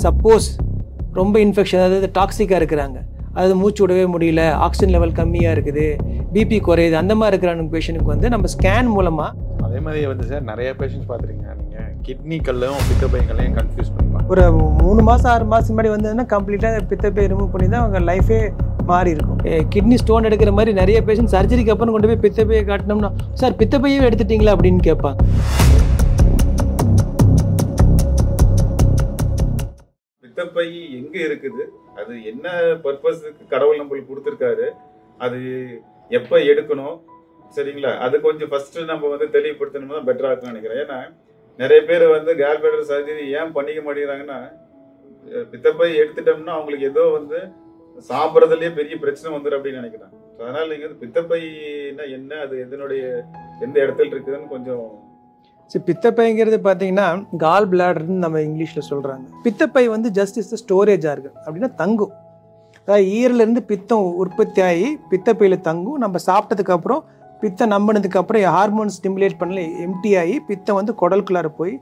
Suppose ரொம்ப infection அதாவது டாக்ஸிக்காக இருக்கிறாங்க, அதாவது மூச்சு விடவே முடியல, ஆக்சிஜன் லெவல் கம்மியாக இருக்குது, பிபி குறையுது, அந்த மாதிரி இருக்கிற பேஷண்ட்டுக்கு வந்து நம்ம ஸ்கேன் மூலமாக. அதே மாதிரி வந்து சார் நிறைய பேஷண்ட்ஸ் பார்த்துருக்கீங்க நீங்கள், கிட்னி கல்லையும் பித்தப்பை கல்லையும் கன்ஃபியூஸ் பண்ணிப்பாங்க. ஒரு 3 மாதம் 6 மாதம் முன்னாடி வந்ததுன்னா கம்ப்ளீட்டாக பித்தப்பை ரிமூவ் பண்ணி தான் அவங்க லைஃபே மாறி இருக்கும். கிட்னி ஸ்டோன் எடுக்கிற மாதிரி நிறைய பேஷண்ட் சர்ஜரிக்கு அப்புறம் கொண்டு போய் பித்தப்பையை காட்டினோம்னா, சார் பித்தப்பையே எடுத்துட்டீங்களா அப்படின்னு கேட்பாங்க. பித்தப்பை எங்க இருக்குது, அது என்ன பர்பஸுக்கு கடவுள் நம்மளுக்கு கொடுத்துருக்காரு, அது எப்ப எடுக்கணும், சரிங்களா, அது கொஞ்சம் ஃபர்ஸ்ட் நம்ம வந்து தெளிவுபடுத்தணும்னா பெட்டரா இருக்கும்னு நினைக்கிறேன். ஏன்னா நிறைய பேர் வந்து கேல் பிளாடர் சர்ஜரி ஏன் பண்ணிக்க மாட்டேங்கிறாங்கன்னா, பித்தப்பை எடுத்துட்டோம்னா அவங்களுக்கு ஏதோ வந்து சாப்பிட்றதுலயே பெரிய பிரச்சனை வந்துடும் அப்படின்னு நினைக்கிறாங்க. அதனால நீங்க வந்து பித்தப்பைன்னா என்ன, அது எதனுடைய எந்த இடத்துல இருக்குதுன்னு கொஞ்சம். சரி, பித்தப்பைங்கிறது பார்த்தீங்கன்னா கால் பிளாடர்னு நம்ம இங்கிலீஷில் சொல்கிறாங்க. பித்தப்பை வந்து ஜஸ்ட் இஸ் ஸ்டோரேஜ் ஆர்கன் அப்படின்னா தங்கும். அதாவது ஈரலேருந்து பித்தம் உற்பத்தி ஆகி பித்தப்பையில் தங்கும். நம்ம சாப்பிட்டதுக்கப்புறம் பித்தம் நம்பினதுக்கப்புறம் ஹார்மோன் ஸ்டிமுலேட் பண்ணல எம்டி ஆகி பித்தம் வந்து குடலுக்குள்ளார போய்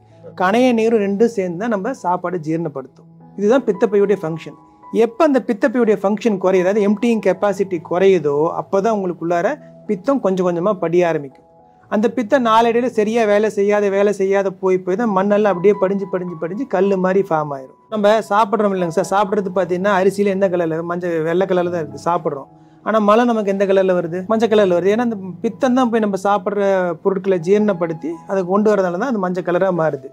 கணைய நீரும் ரெண்டும் சேர்ந்து தான் நம்ம சாப்பாடு ஜீரணப்படுத்தும். இதுதான் பித்தப்பையுடைய ஃபங்க்ஷன். எப்போ அந்த பித்தப்பையுடைய ஃபங்க்ஷன் குறையுது, அதாவது எம்டிங் கெப்பாசிட்டி குறையுதோ அப்போ தான் உங்களுக்குள்ளார பித்தம் கொஞ்சம் கொஞ்சமாக படிய ஆரம்பிக்கும். அந்த பித்தம் நாளடைவில் சரியாக வேலை செய்யாத போய் தான் மண்ணெல்லாம் அப்படியே படிஞ்சு கல் மாதிரி ஃபார்ம் ஆயிரும். நம்ம சாப்பிட்றோம் இல்லைங்க சார், சாப்பிட்றது பார்த்தீங்கன்னா அரிசியில் எந்த கலரில், வெள்ளை கலரில் தான் இருக்குது சாப்பிட்றோம். ஆனால் மழை நமக்கு எந்த கலரில் வருது, மஞ்சள் கலரில் வருது. ஏன்னா அந்த பித்தம் தான் போய் நம்ம சாப்பிட்ற பொருட்களை ஜீரணப்படுத்தி அதை கொண்டு வரதால தான் அது மஞ்சள் கலராக மாறுது.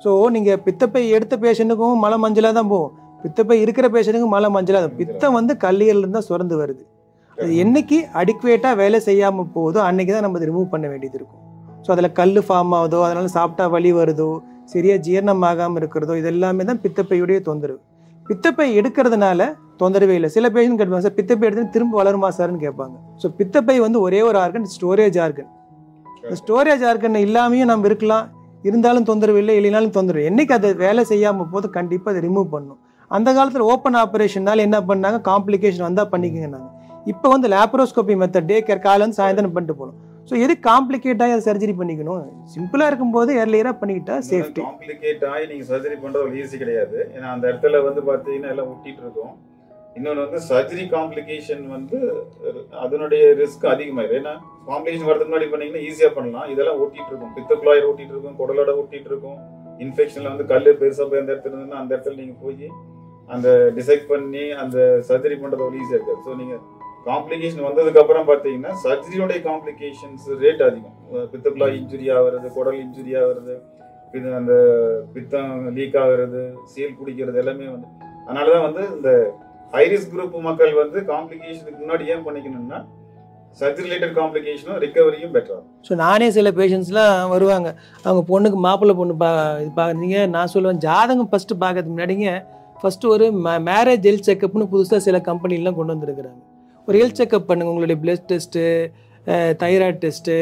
ஸோ நீங்கள் பித்தப்பை எடுத்த பேஷண்ட்டுக்கும் மழை மஞ்சளாக தான் போகும், பித்தப்பை இருக்கிற பேஷண்ட்டுக்கும் மழை மஞ்சளாக தான். பித்தம் வந்து கல்லீரலேருந்து தான் சுரந்து வருது. அது என்னைக்கு அடிக்குவேட்டாக வேலை செய்யாமல் போகுதோ அன்றைக்கி தான் நம்ம அதை ரிமூவ் பண்ண வேண்டியது இருக்கும். ஸோ அதில் கல் ஃபார்ம் ஆகுதோ, அதனால் சாப்பிட்டா வலி வருதோ, சரியாக ஜீரணமாகாமல் இருக்கிறதோ, இது எல்லாமே தான் பித்தப்பையுடைய தொந்தரவு. பித்தப்பை எடுக்கிறதுனால தொந்தரவே இல்லை. சில பேஷண்ட் கேட்பாங்க, சார் பித்தப்பை எடுத்து திரும்ப வளருமா சார்னு கேட்பாங்க. ஸோ பித்தப்பை வந்து ஒரே ஒரு ஆர்கன், ஸ்டோரேஜ் ஆர்கன். இந்த ஸ்டோரேஜ் ஆர்கன் இல்லாமையும் நம்ம இருக்கலாம், இருந்தாலும் தொந்தரவு இல்லை, இல்லைனாலும் தொந்தரவு. என்னைக்கு அதை வேலை செய்யாமல் போது கண்டிப்பாக அதை ரிமூவ் பண்ணணும். அந்த காலத்தில் ஓப்பன் ஆப்ரேஷன்னால என்ன பண்ணாங்க, காம்ப்ளிகேஷன் வந்தால் பண்ணிக்கங்கன்னாங்க. இப்போ வந்து லேப்ரோஸ்கோபி மெத்தட், டே கேர், காலை வந்து சாயந்தரம் பண்ணிட்டு போகணும். ஸோ எது காம்ப்ளிகேட் ஆகி அதை சர்ஜரி பண்ணிக்கணும், சிம்பிளாக இருக்கும்போது ஏர்லியராக பண்ணிக்கிட்டா சேஃப்டி. காம்ப்ளிகேட் ஆகி நீங்கள் சர்ஜரி பண்ணுறது ஒரு ஈஸி கிடையாது. ஏன்னா அந்த இடத்துல வந்து பார்த்தீங்கன்னா எல்லாம் ஒட்டிட்டு இருக்கும். இன்னொன்று வந்து சர்ஜரி காம்ப்ளிகேஷன் வந்து அதனுடைய ரிஸ்க் அதிகமாயிடும். ஏன்னா காம்ப்ளிகேஷன் வரதுக்கு முன்னாடி பண்ணீங்கன்னா ஈஸியாக பண்ணலாம். இதெல்லாம் ஒட்டிட்டு இருக்கும், பித்தக்குழாயில் ஒட்டிட்டு இருக்கும், குடலோட ஒட்டிட்டு இருக்கும். இன்ஃபெக்ஷனில் வந்து கல் பெருசாக போய் அந்த இடத்துல இருந்ததுன்னா அந்த இடத்துல நீங்கள் போய் அந்த டிசைட் பண்ணி அந்த சர்ஜரி பண்ணுறது ஒரு ஈஸியாக இருக்காது. ஸோ நீங்கள் காம்ப்ளிகேஷன் வந்ததுக்கு அப்புறம் பார்த்தீங்கன்னா சர்ஜரியோடைய காம்ப்ளிகேஷன்ஸ் ரேட் அதிகம். பித்தக்குழாய் இன்ஜுரி ஆகிறது, குடல் இன்ஜுரி ஆகிறது, அந்த பித்தம் லீக் ஆகிறது, சீல் குடிக்கிறது எல்லாமே வந்து. அதனால தான் வந்து இந்த ஹைரிஸ்க் குரூப் மக்கள் வந்து காம்ப்ளிகேஷனுக்கு முன்னாடி ஏன் பண்ணிக்கணும்னா சர்ஜரி ரிலேட்டட் காம்ப்ளிகேஷனும் ரிகவரியும் பெட்டர். ஸோ நானே சில பேஷண்ட்ஸ்லாம் வருவாங்க, அவங்க பொண்ணுக்கு மாப்பிள்ளை பொண்ணு இது பார்க்குறீங்க, நான் சொல்லுவேன் ஜாதகம் ஃபஸ்ட்டு பார்க்கறதுக்கு முன்னாடிங்க ஃபஸ்ட்டு ஒரு மேரேஜ் ஹெல்த் செக்கப்னு புதுசாக சில கம்பெனிலாம் கொண்டு வந்துருக்குறாங்க. ஒரு ஹெல்த் செக்கப் பண்ணுங்கள், உங்களுடைய blood test, thyroid test,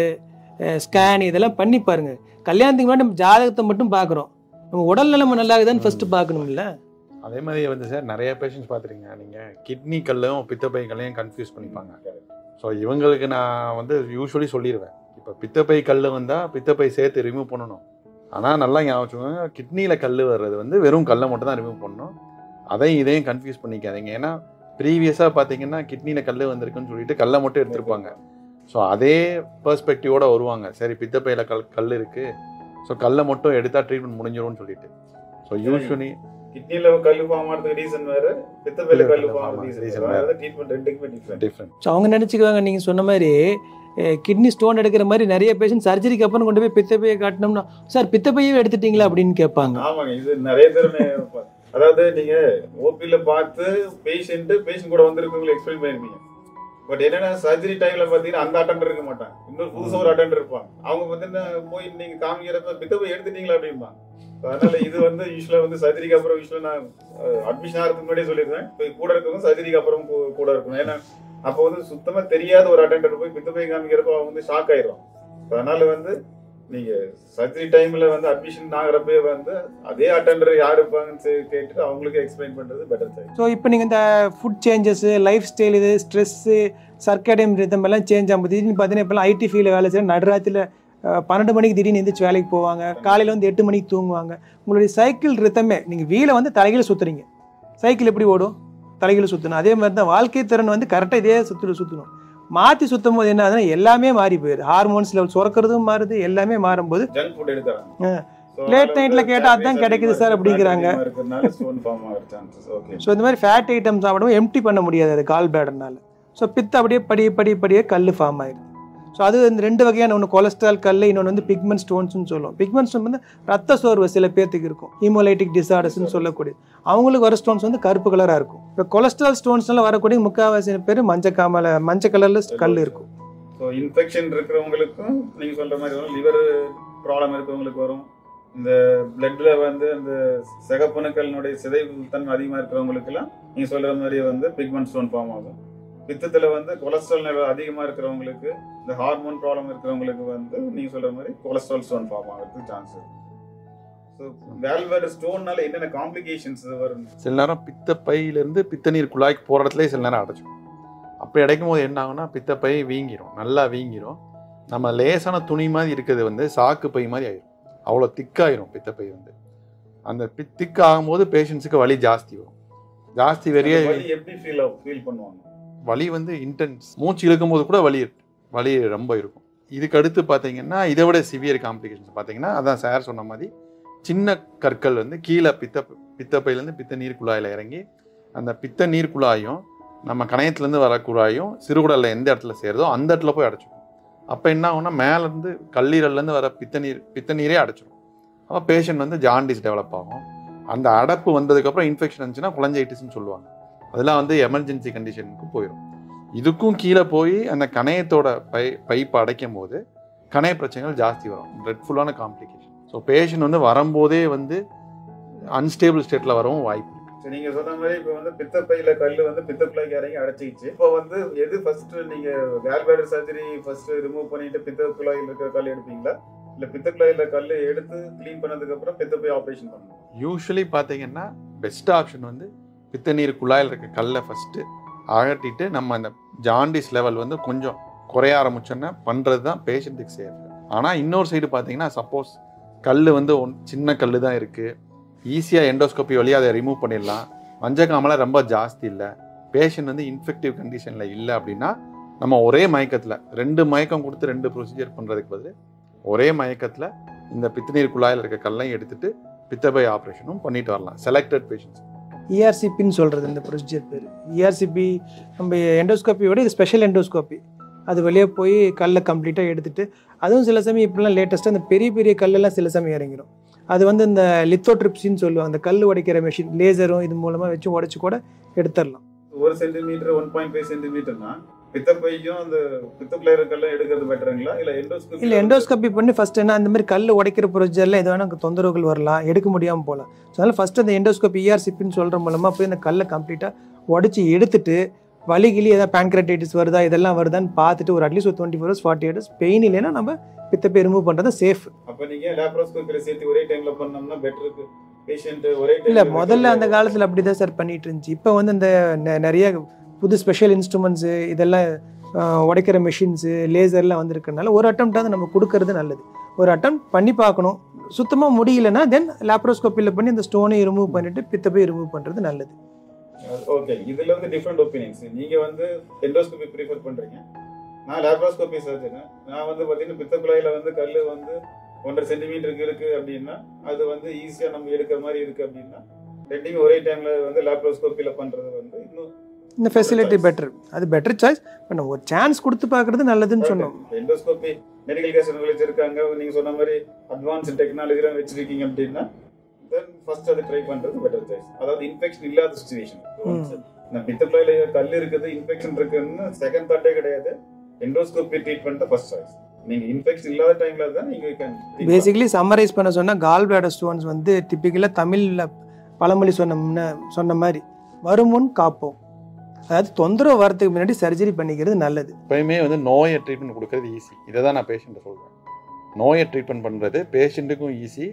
scan இதெல்லாம் பண்ணி பாருங்கள். கல்யாணத்துக்கு முன்னாடி நம்ம ஜாதகத்தை மட்டும் பார்க்குறோம், நம்ம உடல் நிலைமை நல்லா இருக்குதான்னு ஃபஸ்ட்டு பார்க்கணும் இல்லை. அதே மாதிரி வந்து சார் நிறைய பேஷண்ட்ஸ் பார்த்துருக்கீங்க நீங்கள், கிட்னி கல்லையும் பித்தப்பை கல்லையும் கன்ஃபியூஸ் பண்ணிப்பாங்க. ஸோ இவங்களுக்கு நான் வந்து யூஸ்வலி சொல்லிடுவேன், இப்போ பித்தப்பை கல் வந்தால் பித்தப்பை சேர்த்து ரிமூவ் பண்ணணும். ஆனால் நல்லா ஞாபகம், கிட்னியில் கல் வர்றது வந்து வெறும் கல்லை மட்டும் தான் ரிமூவ் பண்ணணும். இதையும் கன்ஃபியூஸ் பண்ணிக்காதீங்க. ஏன்னா ப்ரீவியஸாக பார்த்தீங்கன்னா கிட்னியில் கல் வந்திருக்குன்னு சொல்லிட்டு கல்லை மட்டும் எடுத்துருப்பாங்க. ஸோ அதே பெர்ஸ்பெக்டிவோடு வருவாங்க, சரி பித்தப்பையில் கல் இருக்குது, ஸோ கல்லை மட்டும் எடுத்தால் ட்ரீட்மெண்ட் முடிஞ்சிடும்னு சொல்லிட்டு. ஸோ யூஸ்வலி கிட்னில கல் ஃபார்ம் ஆகிறதுக்கு ரீசன் வேற, பித்தப்பையில கல் ஃபார்ம் ஆகிறதுக்கு ரீசன் வேற. ட்ரீட்மெண்ட் ரெண்டுக்குமே டிஃபரெண்ட். ஸோ அவங்க நினச்சிக்குவாங்க நீங்கள் சொன்ன மாதிரி கிட்னி ஸ்டோன் எடுக்கிற மாதிரி நிறைய பேஷண்ட் சர்ஜரிக்கு அப்புறம் கொண்டு போய் பித்தப்பையை காட்டினோம்னா, சார் பித்தப்பையே எடுத்துட்டீங்களா அப்படின்னு கேட்பாங்க. ஆமாங்க, இது நிறைய பேர். அதாவது நீங்க ஓபில பார்த்து பேஷண்ட் கூட வந்திருக்கவங்களை எக்ஸ்பிளைன் பண்ணிருப்பீங்க. பட் என்னன்னா சர்ஜரி டைம்ல பாத்தீங்கன்னா அந்த அட்டெண்டர் இருக்க மாட்டாங்க, இன்னொரு புதுசா ஒரு அட்டெண்டர் இருப்பாங்க. அவங்க வந்து போய் நீங்க காமிக்கிறப்ப பித்தப்பை எடுத்துட்டீங்களா அப்படிம்பாங்க. அதனால இது வந்து யூஸ்வலா வந்து சர்ஜரிக்கு அப்புறம் யூஸ்வலா நான் அட்மிஷன் ஆகிறதுக்கு முன்னாடியே சொல்லிடுவேன், கூட இருக்கவங்க சர்ஜரிக்கு அப்புறம் கூட இருக்கணும். ஏன்னா அப்போ வந்து சுத்தமா தெரியாத ஒரு அட்டெண்டர் போய் பித்தப்பை காமிக்கிறப்ப அவங்க வந்து ஷாக் ஆயிடும். அதனால வந்து நீங்க சர்ஜரி டைம்ல வந்து அட்மிஷன் ஆகிறப்பே வந்து அதே அட்டெண்டர் யார் இருப்பாங்கன்னு கேட்டு அவங்களுக்கு எக்ஸ்பிளைன் பண்றது பெட்டர் சைடு. ஸோ இப்போ நீங்கள் இந்த ஃபுட் சேஞ்சஸ், லைஃப் ஸ்டைல், இது ஸ்ட்ரெஸ்ஸு, சர்க்கடியம் ரிதம் எல்லாம் சேஞ்ச் ஆகும்போது பார்த்தீங்கன்னா இப்போலாம் ஐடி ஃபீல்டில் வேலை செய்ய நடுராத்திரியில் 12 மணிக்கு திடீர்னு எந்திரிச்சு வேலைக்கு போவாங்க, காலையில் வந்து 8 மணிக்கு தூங்குவாங்க. உங்களுடைய சைக்கிள் ரித்தமே நீங்கள் வீலை வந்து தலைகீழ சுற்றுறீங்க. சைக்கிள் எப்படி ஓடும்? தலைகீழ சுற்றணும். அதே மாதிரி தான் வாழ்க்கை திறன் வந்து கரெக்டாக இதே சுற்றணும். மாற்றி சுற்றும் போது என்ன ஆகுதுன்னா எல்லாமே மாறி போயிடுது. ஹார்மோன்ஸ் லெவல் சுரக்கிறதும் மாறுது, எல்லாமே மாறும்போது லேட் நைட்டில் கேட்டால் அதுதான் கிடைக்குது சார் அப்படிங்கிறாங்க. ஸோ இந்த மாதிரி ஃபேட் ஐட்டம் சாப்பிடும் எம்டி பண்ண முடியாது அது கால் பிளாடர்னால. ஸோ பித்து அப்படியே படியே கல் ஃபார்ம் ஆயிடுது. ஸோ அது இந்த 2 வகையான, ஒன்று கொலஸ்ட்ரால் கல், இன்னொன்று வந்து பிக்மெண்ட் ஸ்டோன்ஸ்னு சொல்லுவோம். பிக்மெண்ட் ஸ்டோன் வந்து ரத்த சோர்வு சில பேர்த்துக்கு இருக்கும், ஹீமோலைட்டிக் டிசார்டர்ஸ்னு சொல்லக்கூடிய. அவங்களுக்கு வர ஸ்டோன்ஸ் வந்து கருப்பு கலராக இருக்கும். இப்போ கொலஸ்ட்ரால் ஸ்டோன்ஸ்னால வரக்கூடிய முக்கால்வாசி பேர் மஞ்சள் கலரில் கல் இருக்கும். ஸோ இன்ஃபெக்ஷன் இருக்கிறவங்களுக்கும் நீங்கள் சொல்கிற மாதிரி வரும், லிவர் ப்ராப்ளம் இருக்கிறவங்களுக்கு வரும், இந்த பிளட்ல வந்து அந்த சிகப்பணுக்களினுடைய சிதைவு தன்மை அதிகமாக இருக்கிறவங்களுக்குலாம் நீங்கள் சொல்கிற மாதிரி வந்து பிக்மெண்ட் ஸ்டோன் ஃபார்ம் ஆகும். பித்தத்தில் வந்து கொலஸ்ட்ரால் லெவல் அதிகமாக இருக்கிறவங்களுக்கு, இந்த ஹார்மோன் ப்ராப்ளம் இருக்கிறவங்களுக்கு வந்து நீங்கள் சொல்கிற மாதிரி கொலஸ்ட்ரால் ஸ்டோன் ஃபார்ம் ஆகிறதுக்கு சான்ஸ் இருக்குது. ஸோ வேல்வேட் ஸ்டோன்னால என்னென்ன காம்ப்ளிகேஷன்ஸ் வரும்? சில நேரம் பித்தப்பையிலேருந்து பித்த நீர் குழாய்க்கு போகிற இடத்துல சில நேரம் அடைச்சிடும். அப்படி அடைக்கும் போது என்ன ஆகும்னா பித்தப்பை வீங்கிரும், நல்லா வீங்கிரும். நம்ம லேசான துணி மாதிரி இருக்கிறது வந்து சாக்கு பை மாதிரி ஆயிரும், அவ்வளோ திக்காயிரும் பித்தப்பை வந்து. அந்த திக்கு ஆகும்போது பேஷண்ட்ஸுக்கு வலி ஜாஸ்தி வரும். ஜாஸ்தி வெறிய எப்படி ஃபீல் பண்ணுவாங்க? வலி வந்து இன்டென்ஸ், மூச்சு இழுக்கும் போது கூட வலி ரொம்ப இருக்கும். இதுக்கு அடுத்து பார்த்தீங்கன்னா இதை விட சிவியர் காம்ப்ளிகேஷன்ஸ் பார்த்தீங்கன்னா அதான் சார் சொன்ன மாதிரி சின்ன கற்கள் வந்து கீழே பித்தப்பையிலேருந்து பித்த நீர் குழாயில் இறங்கி அந்த பித்த நீர் குழாயும் நம்ம கணையத்துலேருந்து வர குழாயும் சிறுகுடலில் எந்த இடத்துல சேருதோ அந்த இடத்துல போய் அடைச்சிடும். அப்போ என்ன ஆகும்னா மேலேருந்து கல்லீரல்லேருந்து வர பித்த நீரே அடைச்சிடும். அப்போ பேஷண்ட் வந்து ஜாண்டிஸ் டெவலப் ஆகும். அந்த அடைப்பு வந்ததுக்கப்புறம் இன்ஃபெக்ஷன் இருந்துச்சுன்னா குழந்தைட்டிஸ்ன்னு சொல்லுவாங்க. அதெல்லாம் வந்து எமர்ஜென்சி கண்டிஷனுக்கு போயிடும். இதுக்கும் கீழே போய் அந்த கணையத்தோட பைப்பை அடைக்கும் போது கணைய பிரச்சனைகள் ஜாஸ்தி வரும், ட்ரெட்ஃபுல்லான காம்ப்ளிகேஷன். ஸோ பேஷண்ட் வந்து வரும்போதே வந்து அன்ஸ்டேபிள் ஸ்டேட்டில் வரவும் வாய்ப்பு இருக்குது. நீங்கள் சொன்ன மாதிரி இப்போ வந்து பித்தப்பையில் கல் வந்து பித்தக்குழாய்க்கு இறங்கி அடைச்சிச்சு. இப்போ வந்து எது ஃபர்ஸ்ட்டு நீங்கள் கேல்பிளாடர் சர்ஜரி ஃபர்ஸ்ட்டு ரிமூவ் பண்ணிட்டு பித்தக்குழாயில் இருக்கிற கல் எடுப்பீங்களா, இல்லை பித்தக்குழாயில் கல் எடுத்து க்ளீன் பண்ணதுக்கப்புறம் பித்தப்பை ஆப்ரேஷன் பண்ணணும்? யூஸ்வலி பார்த்தீங்கன்னா பெஸ்ட் ஆப்ஷன் வந்து பித்த நீர் குழாயில் இருக்க கல்லை ஃபஸ்ட்டு அகட்டிட்டு நம்ம அந்த ஜாண்டிஸ் லெவல் வந்து கொஞ்சம் குறைய ஆரம்பிச்சோன்னா பண்ணுறது தான் பேஷண்ட்டுக்கு சேஃப். ஆனால் இன்னொரு சைடு பார்த்தீங்கன்னா சப்போஸ் கல் வந்து சின்ன கல் தான் இருக்குது, ஈஸியாக எண்டோஸ்கோப்பி வழியாக அதை ரிமூவ் பண்ணிடலாம், மஞ்சக்காமலை ரொம்ப ஜாஸ்தி இல்லை, பேஷண்ட் வந்து இன்ஃபெக்டிவ் கண்டிஷனில் இல்லை அப்படின்னா நம்ம ஒரே மயக்கத்தில் 2 மயக்கம் கொடுத்து 2 ப்ரொசீஜர் பண்ணுறதுக்கு பதில் ஒரே மயக்கத்தில் இந்த பித்தநீர் குழாயில் இருக்க கல்லையும் எடுத்துகிட்டு பித்தப்பை ஆப்ரேஷனும் பண்ணிட்டு வரலாம் செலக்டட் பேஷண்ட்ஸ். இஆர்சிபின்னு சொல்கிறது இந்த ப்ரொசீஜர் பேர். இஆர்சிபி நம்ம எண்டோஸ்கோப்பியோட இது ஸ்பெஷல் எண்டோஸ்கோப்பி. அது வெளியே போய் கல்லை கம்ப்ளீட்டாக எடுத்துகிட்டு, அதுவும் சில சமயம் இப்போலாம் லேட்டஸ்ட்டாக அந்த பெரிய கல்லெல்லாம் சில சமயம் இறங்கிடும். அது வந்து இந்த லித்தோட்ரிப்சின்னு சொல்லுவாங்க, அந்த கல் உடைக்கிற மெஷின், லேசரும் இது மூலமாக வச்சு உடைச்சு கூட எடுத்துடலாம். 1 சென்டிமீட்டர் 1.5 சென்டிமீட்டர்னா பித்தப்பையும் அந்த பித்தக்குழாய் கல்லை எடுக்கிறது பெட்டருங்களா, இல்லை எண்டோஸ்கோப்பி? இல்லை, எண்டோஸ்கோப்பி பண்ணி ஃபஸ்ட் என்ன அந்த மாதிரி கல் உடைக்கிற ப்ரொசீஜரில் எது வேணால் தொந்தரவுகள் வரலாம், எடுக்க முடியாமல் போகலாம். ஸோ அதனால் ஃபஸ்ட்டு அந்த எண்டோஸ்கோப்பி இஆர்சிபின்னு சொல்கிற மூலமாக போய் அந்த கல்லை கம்ப்ளீட்டாக உடச்சி எடுத்துட்டு வலிகிலி ஏதாவது பேன்க்ரேட்டைட்டிஸ் வருதா இதெல்லாம் வருதான்னு பார்த்துட்டு ஒரு அட்லீஸ்ட் ஒரு 24 hours 48 hours பெயின் இல்லைன்னா நம்ம பித்தப்பை ரிமூவ் பண்ணுறது சேஃப். அப்போ நீங்கள் லேப்ரோஸ்கோப்பியில் சேர்த்து ஒரே டைமில் பண்ணோம்னா பெட்டருக்கு பேஷண்ட் ஒரே டைம்? இல்லை, முதல்ல அந்த காலத்தில் அப்படி தான் சார் பண்ணிட்டு இருந்துச்சு. இப்போ வந்து இந்த நிறைய புது ஸ்பெஷல் இன்ஸ்ட்ருமெண்ட்ஸு இதெல்லாம் உடைக்கிற மெஷின்ஸு லேசர்லாம் வந்துருக்கனால ஒரு அட்டம்ப்டாவது நம்ம கொடுக்கறது நல்லது. ஒரு அட்டம் பண்ணி பார்க்கணும், சுத்தமாக முடியலன்னா தென் லேப்ரோஸ்கோப்பியில் பண்ணி அந்த ஸ்டோனை ரிமூவ் பண்ணிவிட்டு பித்தப்பை ரிமூவ் பண்ணுறது நல்லது. ஓகே, இதில் வந்து டிஃப்ரெண்ட் ஒப்பீனியன்ஸ். நீங்கள் வந்து எண்டோஸ்கோப்பி ப்ரிஃபர் பண்ணுறீங்க, நான் லேப்ரோஸ்கோப்பி சர்ஜன். நான் வந்து பார்த்தீங்கன்னா பித்தக்குழாயில் வந்து கல் வந்து 1.5 சென்டிமீட்டருக்கு இருக்குது அப்படின்னா அது வந்து ஈஸியாக நம்ம எடுக்கிற மாதிரி இருக்குது அப்படின்னா ரெண்டுமே ஒரே டைமில் வந்து லேப்ரோஸ்கோப்பியில் பண்ணுறது வந்து இன்னும் இந்த ஃபெசிலிட்டி பெட்டர், அது பெட்டர் சாய்ஸ். பண்ண ஒரு சான்ஸ் கொடுத்து பார்க்குறது நல்லதுன்னு சொன்னோம். எண்டோஸ்கோப்பி மெடிக்கல் கேஸ் வச்சிருக்காங்க, நீங்கள் சொன்ன மாதிரி அட்வான்ஸ் டெக்னாலஜிலாம் வச்சிருக்கீங்க அப்படின்னா தென் ஃபர்ஸ்ட் அதை ட்ரை பண்ணுறது பெட்டர் சாய்ஸ். அதாவது இன்ஃபெக்ஷன் இல்லாத சிச்சுவேஷன். நான் பித்தக்குழாயில கல் இருக்குது, இன்ஃபெக்ஷன் இருக்குன்னு செகண்ட் தாட்டே கிடையாது, எண்டோஸ்கோப்பி ட்ரீட்மெண்ட் தான் ஃபர்ஸ்ட் சாய்ஸ். நீங்கள் இன்ஃபெக்ஷன் இல்லாத டைம்ல தான் நீங்கள் பேசிக்கலி சம்மரைஸ் பண்ண சொன்னால் கால் பிளாடர் ஸ்டோன்ஸ் வந்து டிப்பிக்கலாக தமிழில் பழமொழி சொன்ன மாதிரி வருமுன் காப்போம். அதாவது தொந்தரவு வரதுக்கு முன்னாடி சர்ஜரி பண்ணிக்கிறது நல்லது. எப்பயுமே வந்து நோயை ட்ரீட்மெண்ட் கொடுக்கறது ஈஸி, இதை தான் நான் பேஷண்ட்டை சொல்கிறேன். நோயை ட்ரீட்மெண்ட் பண்ணுறது பேஷண்ட்டுக்கும் ஈஸி,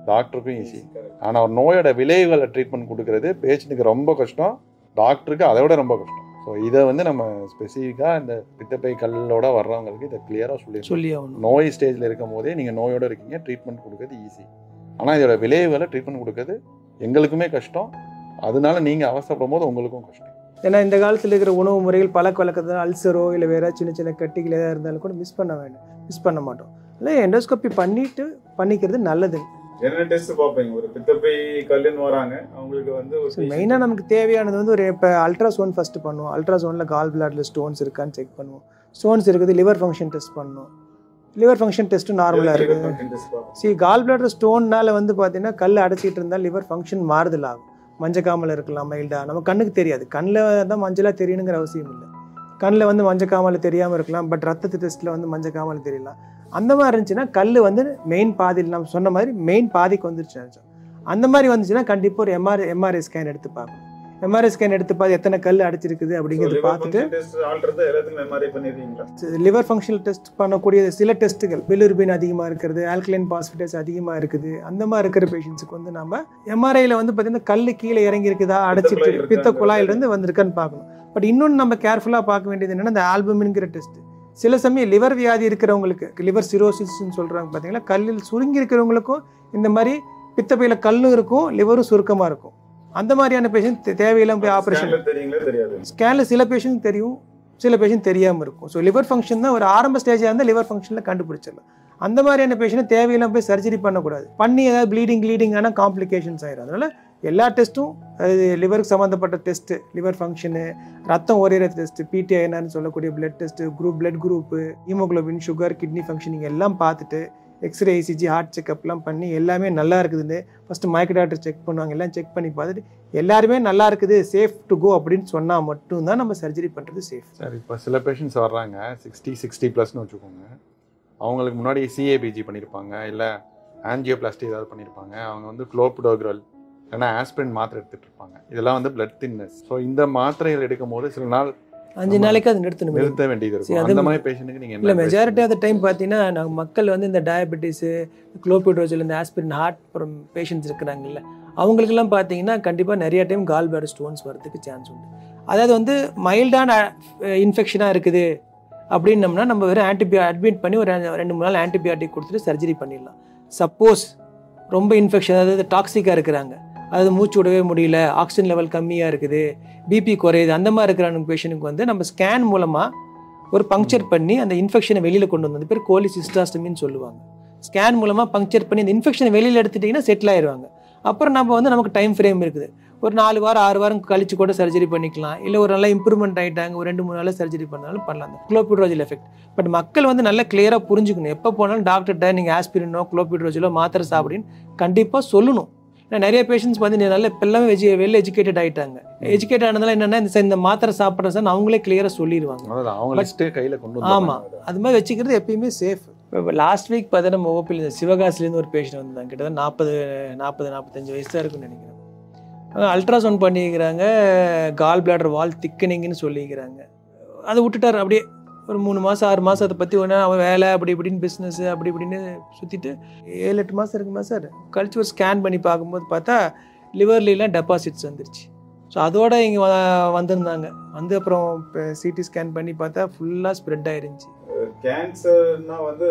டாக்டருக்கும் ஈஸி. ஆனால் ஒரு நோயோட விளைவுகளை ட்ரீட்மெண்ட் கொடுக்கறது பேஷண்ட்டுக்கு ரொம்ப கஷ்டம், டாக்டருக்கு அதை விட ரொம்ப கஷ்டம். ஸோ இதை வந்து நம்ம ஸ்பெசிஃபிக்காக இந்த பித்தப்பை கல்லோட வர்றவங்களுக்கு இதை கிளியராக சொல்லி ஆகணும். நோய் ஸ்டேஜில் இருக்கும் போதே நீங்கள் நோயோட இருக்கீங்க, ட்ரீட்மெண்ட் கொடுக்குறது ஈஸி. ஆனால் இதோட விளைவுகளை ட்ரீட்மெண்ட் கொடுக்குறது எங்களுக்குமே கஷ்டம். அதனால நீங்கள் அவசரப்படும் போது உங்களுக்கும் கஷ்டம். ஏன்னா இந்த காலத்தில் இருக்கிற உணவு முறைகள் பழக்க வழக்கத்தில் அல்சரோ இல்லை வேற சின்ன சின்ன கட்டிகள் ஏதாவது இருந்தாலும் கூட மிஸ் பண்ண மாட்டோம். இல்லை எண்டோஸ்கோப்பி பண்ணிக்கிறது நல்லது. என்ன டெஸ்ட் பார்ப்பீங்க? ஒரு பித்தப்பை கல்லுன்னு வராங்க, அவங்களுக்கு வந்து மெயினாக நமக்கு தேவையானது வந்து ஒரு இப்போ அல்ட்ராசவுண்ட் ஃபஸ்ட்டு பண்ணுவோம். அல்ட்ராசவுண்டில் கால் பிளாடில் ஸ்டோன்ஸ் இருக்கான்னு செக் பண்ணுவோம். ஸ்டோன்ஸ் இருக்குது, லிவர் ஃபங்க்ஷன் டெஸ்ட் பண்ணணும். லிவர் ஃபங்க்ஷன் டெஸ்ட்டும் நார்மலாக இருக்குது. கால் பிளாடர் ஸ்டோன்னால வந்து பார்த்தீங்கன்னா கல் அடைச்சிட்டு இருந்தால் லிவர் ஃபங்க்ஷன் மாறுதல் ஆகும். மஞ்சக்காமல் இருக்கலாம், மைல்டாக. நம்ம கண்ணுக்கு தெரியாது, கண்ணில் தான் மஞ்சளாக தெரியணுங்கிற அவசியம் இல்லை. கண்ணில் வந்து மஞ்சக்காமல் தெரியாமல் இருக்கலாம், பட் ரத்தத்து டெஸ்ட்டில் வந்து மஞ்சக்காமல் தெரியலாம். அந்த மாதிரி இருந்துச்சுன்னா கல் வந்து மெயின் பாதியில் நம்ம சொன்ன மாதிரி மெயின் பாதிக்கு வந்துருச்சு. அந்த மாதிரி வந்துச்சுன்னா கண்டிப்பாக ஒரு எம்ஆர்ஐ ஸ்கேன் எடுத்து பார்க்கணும். எம்ஆர்ஐ ஸ்கேன் எடுத்து பார்த்து எத்தனை கல் அடிச்சிருக்குது அப்படிங்கிறது பார்த்துட்டு லிவர் ஃபங்க்ஷனல் டெஸ்ட் பண்ணக்கூடிய சில டெஸ்ட்டுகள், பிலிருபின் அதிகமாக இருக்கிறது, ஆல்கலைன் பாஸ்பேட்டஸ் அதிகமாக இருக்குது, அந்த மாதிரி இருக்கிற பேஷண்ட்ஸுக்கு வந்து நம்ம எம்ஆர்ஐயில் வந்து பார்த்தீங்கன்னா கல் கீழே இறங்கி இருக்குதா, அடைச்சிட்டு பித்த குழாயிலிருந்து வந்திருக்கான்னு பார்க்கணும். பட் இன்னொன்று நம்ம கேர்ஃபுல்லாக பார்க்க வேண்டியது என்னென்னா இந்த ஆல்புமின்ங்கிற டெஸ்ட். சில சமயம் லிவர் வியாதி இருக்கிறவங்களுக்கு, லிவர் சிரோசிஸ்ன்னு சொல்கிறாங்க பார்த்தீங்களா, கல்லில் சுருங்கி இருக்கிறவங்களுக்கும் இந்த மாதிரி பித்தப்பையில் கல்லும் இருக்கும், லிவரும் சுருக்கமாக இருக்கும். அந்த மாதிரியான பேஷண்ட் தேவையில்லாம போய் ஆப்ரேஷன். ஸ்கேனில் சில பேஷண்ட் தெரியும், சில பேஷண்ட் தெரியாமல் இருக்கும். ஸோ லிவர் ஃபங்க்ஷன் தான் ஒரு ஆரம்ப ஸ்டேஜாக இருந்தால் லிவர் ஃபங்க்ஷனில் கண்டுபிடிச்சிடலாம். அந்த மாதிரியான பேஷண்ட் தேவையில்லாம போய் சர்ஜரி பண்ணக்கூடாது. பண்ணி ஏதாவது ப்ளீடிங் ஆனால் காம்ப்ளிகேஷன்ஸ் ஆயிடும். அதனால் எல்லா டெஸ்ட்டும், அது லிவருக்கு சம்மந்தப்பட்ட டெஸ்ட்டு, லிவர் ஃபங்க்ஷனு, ரத்தம் ஒரே டெஸ்ட்டு, பிடிஐஎன்னு சொல்லக்கூடிய blood test, blood group, haemoglobin, sugar, kidney functioning எல்லாம் பார்த்துட்டு எக்ஸ்ரே, இசிஜி, ஹார்ட் செக்அப்லாம் பண்ணி எல்லாமே நல்லா இருக்குதுன்னு ஃபஸ்ட்டு மயக்க டாக்டர் செக் பண்ணுவாங்க. எல்லாம் செக் பண்ணி பார்த்துட்டு எல்லாருமே நல்லா இருக்குது, சேஃப் டு கோ அப்படின்னு சொன்னால் மட்டும்தான் நம்ம சர்ஜரி பண்ணுறது சேஃப். சார், இப்போ சில பேஷண்ட்ஸ் வர்றாங்க 60+ வச்சுக்கோங்க. அவங்களுக்கு முன்னாடி சிஏபிஜி பண்ணியிருப்பாங்க, இல்லை ஆஞ்சியோபிளாஸ்டி ஏதாவது பண்ணியிருப்பாங்க. அவங்க வந்து குளோபிடோக்ரல் இல்லைன்னா ஆஸ்பிரின் மாத்திரை எடுத்துகிட்டு இருப்பாங்க. இதெல்லாம் வந்து பிளட் தின்னஸ். ஸோ இந்த மாத்திரைகள் எடுக்கும் போது சில நாள் 5 நாளைக்கு அது நிறுத்த வேண்டியது இருக்கும். அந்த மாதிரி பேஷண்ட்டுக்கு நீங்கள் இல்லை மெஜாரிட்டி ஆஃப் த டைம் பார்த்தீங்கன்னா நாங்கள் மக்கள் வந்து இந்த டயபெட்டிஸு, குளோபிடோஜல், இந்த ஆஸ்பிரின், ஹார்ட் பேஷண்ட்ஸ் இருக்கிறாங்கல்ல, அவங்களுக்கெல்லாம் பார்த்தீங்கன்னா கண்டிப்பாக நிறைய டைம் கால் பிளாடர் ஸ்டோன்ஸ் வரதுக்கு சான்ஸ் உண்டு. அதாவது வந்து மைல்டான இன்ஃபெக்ஷனாக இருக்குது அப்படின்னம்னா நம்ம வெறும் அட்மிட் பண்ணி ஒரு 2-3 நாள் ஆன்டிபயாட்டிக் கொடுத்துட்டு சர்ஜரி பண்ணிடலாம். சப்போஸ் ரொம்ப இன்ஃபெக்ஷன், அதாவது டாக்ஸிக்காக இருக்கிறாங்க, அதாவது மூச்சு விடவே முடியல, ஆக்சிஜன் லெவல் கம்மியாக இருக்குது, பிபி குறையுது, அந்த மாதிரி இருக்கிற பேஷண்ட்டுக்கு வந்து நம்ம ஸ்கேன் மூலமாக ஒரு பங்க்சர் பண்ணி அந்த இன்ஃபெக்ஷனை வெளியில் கொண்டு வந்து, பேர் கோலிசிஸ்டாஸ்டமின்னு சொல்லுவாங்க. ஸ்கேன் மூலமாக பங்க்சர் பண்ணி அந்த இன்ஃபெக்ஷனை வெளியில் எடுத்துட்டிங்கன்னா செட்டில் ஆயிடுவாங்க. அப்புறம் நம்ம வந்து நமக்கு டைம் ஃப்ரேம் இருக்குது, ஒரு 4 வாரம் 6 வாரம் கழிச்சு கூட சர்ஜரி பண்ணிக்கலாம். இல்லை ஒரு நல்லா இம்ப்ரூவ்மெண்ட் ஆகிட்டாங்க, ஒரு 2-3 நாள் சர்ஜரி பண்ணாலும் பண்ணலாம். அந்த குளோபிட்ரோஜல் எஃபெக்ட். பட் மக்கள் வந்து நல்லா கிளியராக புரிஞ்சுக்கணும். எப்போ போனாலும் டாக்டர்கிட்ட நீங்கள் ஆஸ்பிரினோ குளோபிட்ரோஜலோ மாத்திரை சாப்பிடின்னு கண்டிப்பாக சொல்லணும். ஏன்னா நிறைய பேஷண்ட்ஸ் வந்து நல்ல எல்லாமே வெல் எஜுகேட்டட் ஆகிட்டாங்க. எஜுகேட் ஆனதால என்னென்னா இந்த மாத்திரை சாப்பிட்ற சார் அவங்களே கிளியராக சொல்லிடுவாங்க. ஆமாம், அது மாதிரி வச்சுக்கிறது எப்பயுமே சேஃப். இப்போ லாஸ்ட் வீக் பார்த்தீங்கன்னா நம்ம ஓபியில் சிவகாசிலேருந்து ஒரு பேஷண்ட் வந்தாங்க. கிட்டத்தட்ட 40-45 வயசு தான் இருக்குன்னு நினைக்கிறேன். அல்ட்ராசவுண்ட் பண்ணிக்கிறாங்க, கால் பிளாடர் வால் திக்கனிங்னு சொல்லிக்கிறாங்க. அதை விட்டுட்டார் அப்படியே. ஒரு 3 மாதம் 6 மாதம் அதை பற்றி ஒன்றா அவன் வேலை அப்படி இப்படின்னு பிஸ்னஸ் அப்படி இப்படின்னு சுற்றிட்டு 7-8 மாதம் இருக்குமா சார் கழிச்சு ஒரு ஸ்கேன் பண்ணி பார்க்கும்போது பார்த்தா லிவர்லாம் டெபாசிட்ஸ் வந்துருச்சு. ஸோ அதோட இங்கே வந்திருந்தாங்க. வந்து அப்புறம் சிடி ஸ்கேன் பண்ணி பார்த்தா ஃபுல்லாக ஸ்ப்ரெட் ஆயிருந்துச்சு. கேன்சர்னா வந்து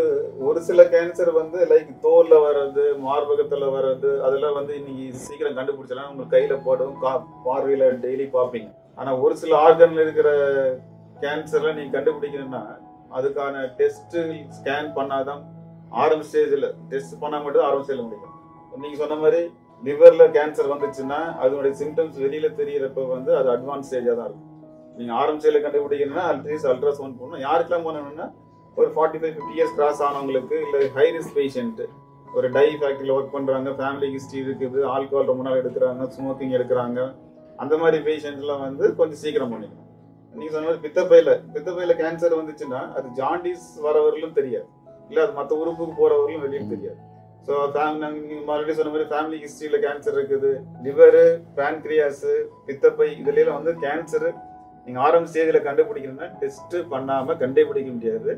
ஒரு சில கேன்சர் வந்து லைக் தோல்ல வர்றது, மார்பகத்துல வர்றது, அதெல்லாம் வந்து இன்னைக்கு சீக்கிரம் கண்டுபிடிச்சலாம். உங்களுக்கு கையில போடும், பார்வையில டெய்லி பார்ப்பீங்க. ஆனா ஒரு சில ஆர்கன்ல இருக்கிற கேன்சர்ல நீங்க கண்டுபிடிக்கணும்னா அதுக்கான டெஸ்ட் ஸ்கேன் பண்ணாதான் ஆரம்ப ஸ்டேஜ்ல டெஸ்ட் பண்ணா மட்டும் ஆரம்ப ஸ்டேஜ்ல முடியும். நீங்க சொன்ன மாதிரி லிவர்ல கேன்சர் வந்துச்சுன்னா அதனுடைய சிம்டம்ஸ் வெளியில தெரியறப்ப வந்து அது அட்வான்ஸ் ஸ்டேஜா தான் இருக்கும். நீங்க ஆரம்ப ஸ்டேஜ்ல கண்டுபிடிக்கணும்னா அட்லீஸ்ட் அல்ட்ராசவுண்ட் பண்ணணும். யாருக்கெல்லாம் பண்ணணும்னா ஒரு 45-50 இயர்ஸ் கிராஸ் ஆனவங்களுக்கு, இல்லை ஹை ரிஸ்க் பேஷண்ட், ஒரு டை ஃபேக்டரியில் ஒர்க் பண்ணுறாங்க, ஃபேமிலி ஹிஸ்ட்ரி இருக்குது, ஆல்கஹால் ரொம்ப நாள் எடுக்கிறாங்க, ஸ்மோக்கிங் எடுக்கிறாங்க, அந்த மாதிரி பேஷண்ட்லாம் வந்து கொஞ்சம் சீக்கிரம் பண்ணிக்கணும். நீங்கள் சொன்ன மாதிரி பித்தப்பையில் கேன்சர் வந்துச்சுன்னா அது ஜாண்டிஸ் வரவர்களும் தெரியாது, இல்லை அது மற்ற உறுப்புக்கு போகிறவர்களும் வெளியும் தெரியாது. ஸோ நீங்கள் மறுபடியும் சொன்ன மாதிரி ஃபேமிலி ஹிஸ்ட்ரியில் கேன்சர் இருக்குது, லிவரு, பேன்க்ரியாஸு, பித்தப்பை இதுலாம் வந்து கேன்சரு நீங்கள் ஆரம்ப ஸ்டேஜில் கண்டுபிடிக்கணும்னா டெஸ்ட்டு பண்ணாமல் கண்டுபிடிக்க முடியாது.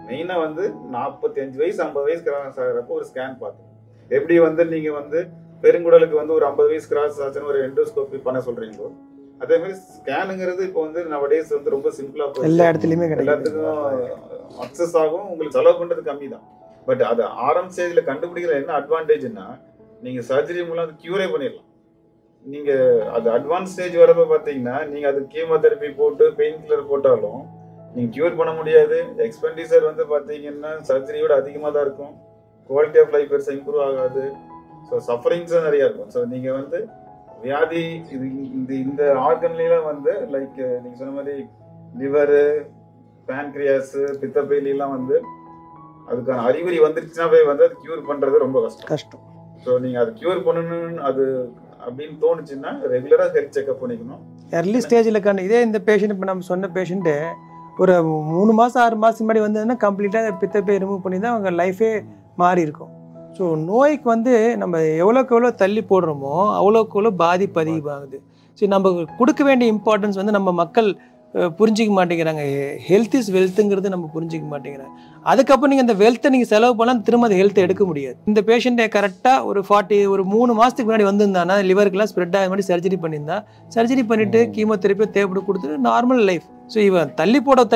மெயினாக வந்து 45 வயசு 50 வயசு கிராஸ் ஆகிறப்போ ஒரு ஸ்கேன் பார்த்தோம். எப்படி வந்து நீங்கள் வந்து பெருங்குடலுக்கு வந்து ஒரு 50 வயசு கிராஸ் ஆச்சுன்னு ஒரு எண்டோஸ்கோப்பி பண்ண சொல்கிறீங்களோ, அதே மாதிரி ஸ்கேனுங்கிறது இப்போ வந்து நவடேஸ் வந்து ரொம்ப சிம்பிளா எல்லா இடத்துலையுமே கிடைக்கும், எல்லாத்துக்கும் அக்சஸ் ஆகும், உங்களுக்கு செலவு பண்றது கம்மி தான். பட் அது ஆரம்ப ஸ்டேஜ்ல கண்டுபிடிக்கிற என்ன அட்வான்டேஜ்னா நீங்க சர்ஜரி மூலம் அது கியூரே பண்ணிடலாம். நீங்க அது அட்வான்ஸ் ஸ்டேஜ் வரப்ப பாத்தீங்கன்னா நீங்க அது கீமோதெரபி போட்டு பெயின் கில்லர் போட்டாலும் நீங்க கியூர் பண்ண முடியாது. எக்ஸ்பெண்டிச்சர் வந்து பாத்தீங்கன்னா சர்ஜரியோட அதிகமாக தான் இருக்கும். குவாலிட்டி ஆஃப் லைஃப் பெருசாக இம்ப்ரூவ் ஆகாது. ஸோ சஃபரிங்ஸும் நிறையா இருக்கும். ஸோ நீங்க வந்து வியாதி இது இந்த ஆர்கன்லாம் வந்து லைக் நீங்க சொன்ன மாதிரி லிவரு, பேன்க்ரியாஸ், பித்தப்பையிலாம் வந்து அதுக்கான அறிகுறி வந்துருச்சுனாவே வந்து அது கியூர் பண்றது ரொம்ப கஷ்டம். ஸோ நீங்க அது கியூர் பண்ணணும்னு அது அப்படின்னு தோணுச்சுன்னா ரெகுலரா ஹெல்த் செக்அப் பண்ணிக்கணும். எர்லி ஸ்டேஜில் இதே இந்த பேஷண்ட் இப்போ நம்ம சொன்ன பேஷண்ட்டு ஒரு 3 மாதம் 6 மாதத்துக்கு முன்னாடி வந்ததுன்னா கம்ப்ளீட்டாக பித்தப்பை ரிமூவ் பண்ணி தான் அவங்க லைஃபே மாறி இருக்கும். ஸோ நோய்க்கு வந்து நம்ம எவ்வளோக்கு எவ்வளோ தள்ளி போடுறோமோ அவ்வளோக்கு எவ்வளோ பாதிப்பு அதிகமாகுது. ஸோ நம்ம கொடுக்க வேண்டிய இம்பார்ட்டன்ஸ் வந்து நம்ம மக்கள் புரிஞ்சிக்க மாட்டேங்கிறாங்க. ஹெல்த் இஸ் வெல்த்துங்கிறது நம்ம புரிஞ்சிக்க மாட்டேங்கிறாங்க. அதுக்கப்புறம் நீங்கள் அந்த வெல்த்தை நீங்கள் செலவு பண்ணால் திரும்ப அந்த ஹெல்த்தை எடுக்க முடியாது. இந்த பேஷண்ட்டை கரெக்டாக ஒரு 3 மாதத்துக்கு முன்னாடி வந்திருந்தானா லிவருக்குலாம் ஸ்ப்ரெட் ஆக மாதிரி சர்ஜரி பண்ணியிருந்தா, சர்ஜரி பண்ணிவிட்டு கீமோதெரப்பியோ தேவைப்பட்டு கொடுத்துட்டு நார்மல் லைஃப். ஸோ இவன் தள்ளி போட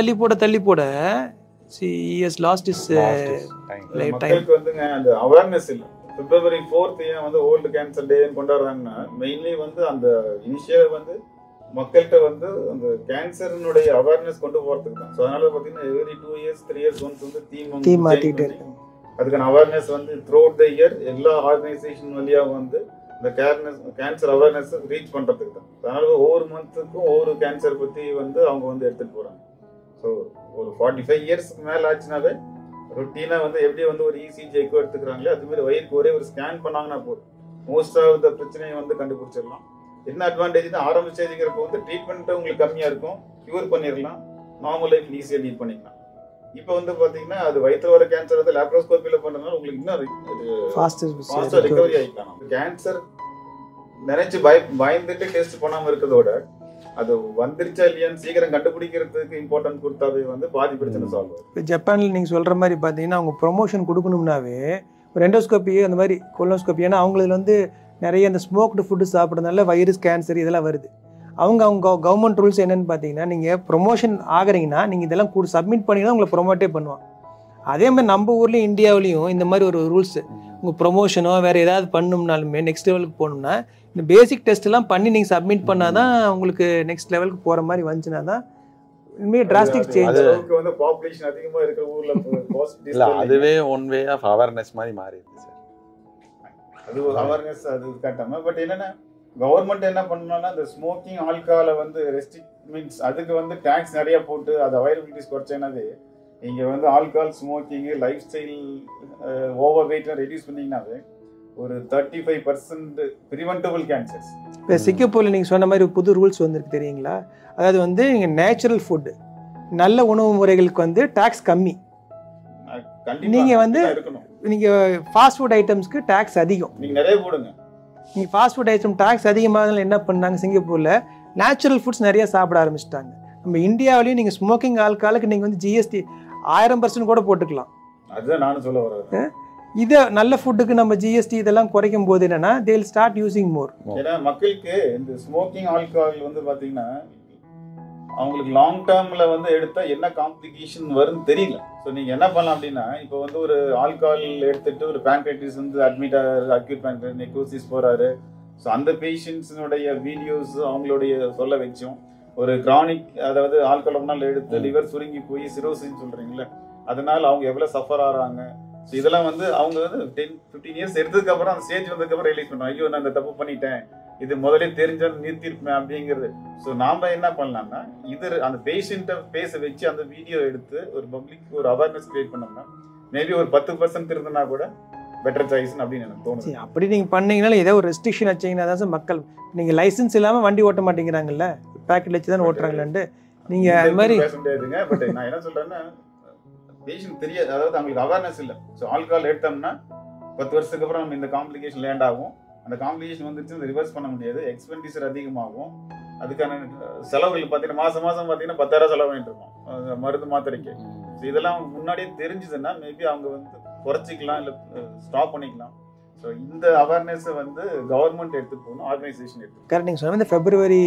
he has lost his life time. மக்களுக்கு வந்துங்க அந்த அவேர்னஸ் இல்லை. February 4th ஏன் வந்து வேர்ல்டு கேன்சர் டே கொண்டாடுறாங்கன்னா மெயின்லி வந்து அந்த இனிஷியல் வந்து மக்கள்கிட்ட வந்து அந்த கேன்சரினுடைய அவேர்னஸ் கொண்டு போறதுக்கு தான். ஸோ அதனால பார்த்தீங்கன்னா எவ்ரி 2 years 3 years ஒன்ஸ் வந்து தீம் மாற்றிக்கிட்டே இருக்கு. அதுக்கான அவேர்னஸ் வந்து த்ரூ அவுட் த இயர் எல்லா ஆர்கனைசேஷன் வழியாக வந்து இந்த கேன்சர் அவேர்னஸ் ரீச் பண்றதுக்கு தான். அதனால ஒவ்வொரு மந்த்துக்கும் ஒவ்வொரு கேன்சர் பத்தி வந்து அவங்க வந்து எடுத்துட்டு போறாங்க. ஸோ ஒரு 45 இயர்ஸ்க்கு மேலே ஆச்சுனாவே ரொட்டீனா வந்து எப்படி வந்து ஒரு இசிஜி எக்கோ எடுத்துக்கிறாங்களே அது மாதிரி வயிறுக்கு ஒரே ஒரு ஸ்கேன் பண்ணாங்கன்னா போதும் மோஸ்ட் ஆஃப் த பிரச்சனையை வந்து கண்டுபிடிச்சிடலாம். என்ன அட்வான்டேஜ்னா ஆரம்ப ஸ்டேஜுங்கிறப்ப வந்து ட்ரீட்மெண்ட்டு உங்களுக்கு கம்மியா இருக்கும், கியூர் பண்ணிடலாம், நார்மல் லைஃப் ஈஸியாக லீட் பண்ணிக்கலாம். இப்போ வந்து பாத்தீங்கன்னா அது வயிற்று வர கேன்சர் வந்து லேப்ரோஸ்கோப்பியில் பண்ணுறதுனால உங்களுக்கு இன்னும் ஃபாஸ்டா ரிகவரி ஆகிக்கலாம். கேன்சர் நினைச்சு பயந்துட்டு டெஸ்ட் பண்ணாம இருக்கிறதோட அது வந்துருச்சா இல்லையான்னு சீக்கிரம் கண்டுபிடிக்கிறதுக்கு இம்பார்ட்டன்ட் கொடுத்தாவே வந்து பாதி பிரச்சனை சால்வ் ஆகும். இப்போ ஜப்பானில் நீங்கள் சொல்கிற மாதிரி பார்த்தீங்கன்னா அவங்க ப்ரொமோஷன் கொடுக்கணும்னாவே ஒரு எண்டோஸ்கோப்பி அந்த மாதிரி கொலோஸ்கோப்பி, ஏன்னா அவங்களுக்கு வந்து நிறைய அந்த ஸ்மோக்டு ஃபுட்டு சாப்பிட்றதுனால வைரஸ் கேன்சர் இதெல்லாம் வருது. அவங்க கவர்மெண்ட் ரூல்ஸ் என்னென்னு பார்த்தீங்கன்னா நீங்கள் ப்ரொமோஷன் ஆகிறீங்கன்னா நீங்கள் இதெல்லாம் சப்மிட் பண்ணிங்கன்னா உங்களை ப்ரொமோட்டே பண்ணுவாங்க. அதே மாதிரி நம்ம ஊர்லேயும் இந்தியாவிலையும் இந்த மாதிரி ஒரு ரூல்ஸு, உங்கள் ப்ரொமோஷனோ வேறு ஏதாவது பண்ணணும்னாலுமே நெக்ஸ்ட் லெவலுக்கு போகணும்னா இந்த பேசிக் டெஸ்ட்லாம் பண்ணி நீங்கள் சப்மிட் பண்ணால் தான் உங்களுக்கு நெக்ஸ்ட் லெவலுக்கு போகிற மாதிரி வந்துச்சுன்னா தான் இனிமேல் டிராஸ்டிக் சேஞ்ச். அதுக்கு வந்து பாப்புலேஷன் அதிகமாக இருக்கிற ஊரில் இல்லை அதுவே ஒன் வே ஆஃப் அவேர்னஸ் மாதிரி மாறிடுது சார். அது ஒரு அவேர்னஸ் அது கட்டாமல். பட் என்னென்னா கவர்மெண்ட் என்ன பண்ணணும்னா இந்த ஸ்மோக்கிங் ஆல்கஹாலை வந்து ரெஸ்ட்ரிக்ட் மீன்ஸ் அதுக்கு வந்து டேக்ஸ் நிறைய போட்டு அது அவைலபிலிட்டிஸ் குறைச்சேனாவே இங்கே வந்து alcohol smoking lifestyle over வெயிட்லாம் ரெடியூஸ் பண்ணிங்கனாவே ஒரு 35% ப்ரிவென்டபிள் கேன்சர்ஸ். இப்போ சிங்கப்பூரில் நீங்கள் சொன்ன மாதிரி புது ரூல்ஸ் வந்துருக்கு தெரியுங்களா? அதாவது வந்து நீங்கள் நேச்சுரல் ஃபுட்டு நல்ல உணவு முறைகளுக்கு வந்து டேக்ஸ் கம்மி. நீங்கள் வந்து நீங்கள் ஃபாஸ்ட் ஃபுட் ஐட்டம்ஸ்க்கு டேக்ஸ் அதிகம். நீங்கள் நிறைய போடுங்க. நீங்கள் ஃபாஸ்ட் ஃபுட் ஐட்டம் டேக்ஸ் அதிகமாக என்ன பண்ணாங்க சிங்கப்பூரில் நேச்சுரல் ஃபுட்ஸ் நிறைய சாப்பிட ஆரம்பிச்சிட்டாங்க. நம்ம இந்தியாவிலையும் நீங்கள் ஸ்மோக்கிங் ஆல்கஹாலுக்கு நீங்கள் வந்து ஜிஎஸ்டி 1000% கூட போட்டுக்கலாம். அதுதான் நானும் சொல்ல வரேன். இதை நல்ல ஃபுட்டுக்கு நம்ம ஜிஎஸ்டி இதெல்லாம் குறைக்கும் போது என்னன்னா they will start using more. ஏன்னா மக்களுக்கு இந்த ஸ்மோக்கிங் ஆல்கஹால் வந்து பார்த்தீங்கன்னா அவங்களுக்கு லாங் டேர்மில் வந்து எடுத்தால் என்ன காம்ப்ளிகேஷன் வரும்னு தெரியல. ஸோ நீங்கள் என்ன பண்ணலாம் அப்படின்னா இப்போ வந்து ஒரு ஆல்கஹால் எடுத்துட்டு ஒரு பேங்க்ரைட்டிஸ் வந்து அட்மிட் ஆகிறாரு, அக்யூட் பேங்க்ரைட்டிஸ் நெக்ரோசிஸ் போகிறாரு. ஸோ அந்த பேஷண்ட்ஸினுடைய வீடியோஸ் அவங்களுடைய சொல்ல வச்சோம். ஒரு கிரானிக் அதாவது ஆல்கஹால் எடுத்து லிவர் சுருங்கி போய் சிரோசின்னு சொல்கிறீங்களே அதனால அவங்க எவ்வளோ சஃபர் ஆகிறாங்க. ஸோ இதெல்லாம் வந்து அவங்க வந்து 10-15 இயர்ஸ் எடுத்ததுக்கப்புறம் அந்த ஸ்டேஜ் வந்ததுக்கப்புறம் ரியலைஸ் பண்ணுவாங்க, ஐயோ நான் அந்த தப்பு பண்ணிட்டேன், இது முதலே தெரிஞ்சாலும் நிறுத்திருப்பேன் அப்படிங்கிறது. ஸோ நாம் என்ன பண்ணலாம்னா இது அந்த பேஷண்ட்டை பேச வச்சு அந்த வீடியோ எடுத்து ஒரு பப்ளிக் ஒரு அவேர்னஸ் கிரியேட் பண்ணோம்னா மேபி ஒரு 10% இருந்தனா கூட பெட்டர் சாய்ஸ் அப்படின்னு எனக்கு தோணுது. அப்படி நீங்கள் பண்ணீங்கனால ஏதோ ஒரு ரெஸ்ட்ரிக்ஷன் வச்சிங்கன்னா தான் சார் மக்கள் நீங்கள் லைசன்ஸ் இல்லாமல் வண்டி ஓட்ட மாட்டேங்கிறாங்கல்ல, பேக்கெட் வச்சு தான் ஓட்டுறாங்களான்ட்டு நீங்கள் அது மாதிரி பேச முடியாதுங்க. பட் நான் என்ன சொல்கிறேன்னா பேஷண்ட் தெரியாது, அதாவது அவங்களுக்கு அவேர்னஸ் இல்லை. ஸோ ஆல்கஹால் எடுத்தோம்னா 10 வருஷத்துக்கு அப்புறம் நம்ம இந்த காம்ப்ளிகேஷன் லேண்ட் ஆகும். அந்த காம்ப்ளிகேஷன் வந்துட்டு ரிவர்ஸ் பண்ண முடியாது, எக்ஸ்பெண்டிச்சர் அதிகமாகும். அதுக்கான செலவுகள் பார்த்தீங்கன்னா மாதம் பார்த்தீங்கன்னா 10,000 செலவு வாங்கிட்டு இருக்கோம் மருந்து மாத்திரைக்கு. ஸோ இதெல்லாம் முன்னாடியே தெரிஞ்சுதுன்னா மேபி அவங்க வந்து குறைச்சிக்கலாம் இல்லை ஸ்டாப் பண்ணிக்கலாம். ஸோ இந்த அவேர்னஸை வந்து கவர்மெண்ட் எடுத்து போகணும், ஆர்கனைசேஷன் எடுத்து. கரெக்ட். நீங்கள் சொன்ன இந்த February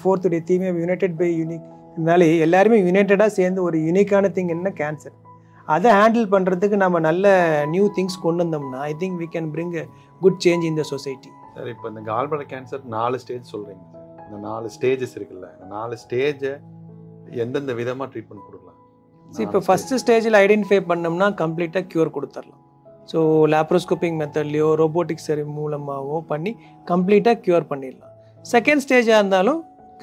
4th தீமே யுனைடெட் பை யூனிக், இதனால எல்லாருமே யுனைடடாக சேர்ந்து ஒரு யூனிக்கான திங் என்ன கேன்சர், அதை ஹேண்டில் பண்ணுறதுக்கு நம்ம நல்ல நியூ திங்ஸ் கொண்டு வந்தோம்னா I think we can bring a good change in the society. Sir இப்போ இந்த கால் பிளாடர் கேன்சர் 4 ஸ்டேஜ் சொல்கிறீங்க. இந்த 4 ஸ்டேஜஸ் இருக்குல்ல, இந்த 4 ஸ்டேஜை எந்தெந்த விதமாக ட்ரீட்மெண்ட் கொடுக்கலாம்? இப்போ ஃபஸ்ட்டு ஸ்டேஜில் ஐடென்டிஃபை பண்ணோம்னா கம்ப்ளீட்டாக க்யூர் கொடுத்துடலாம். ஸோ லேப்ரோஸ்கோப்பிக் மெத்தட்லையோ ரோபோட்டிக் சரி மூலமாகவோ பண்ணி கம்ப்ளீட்டாக க்யூர் பண்ணிடலாம். செகண்ட் ஸ்டேஜாக இருந்தாலும்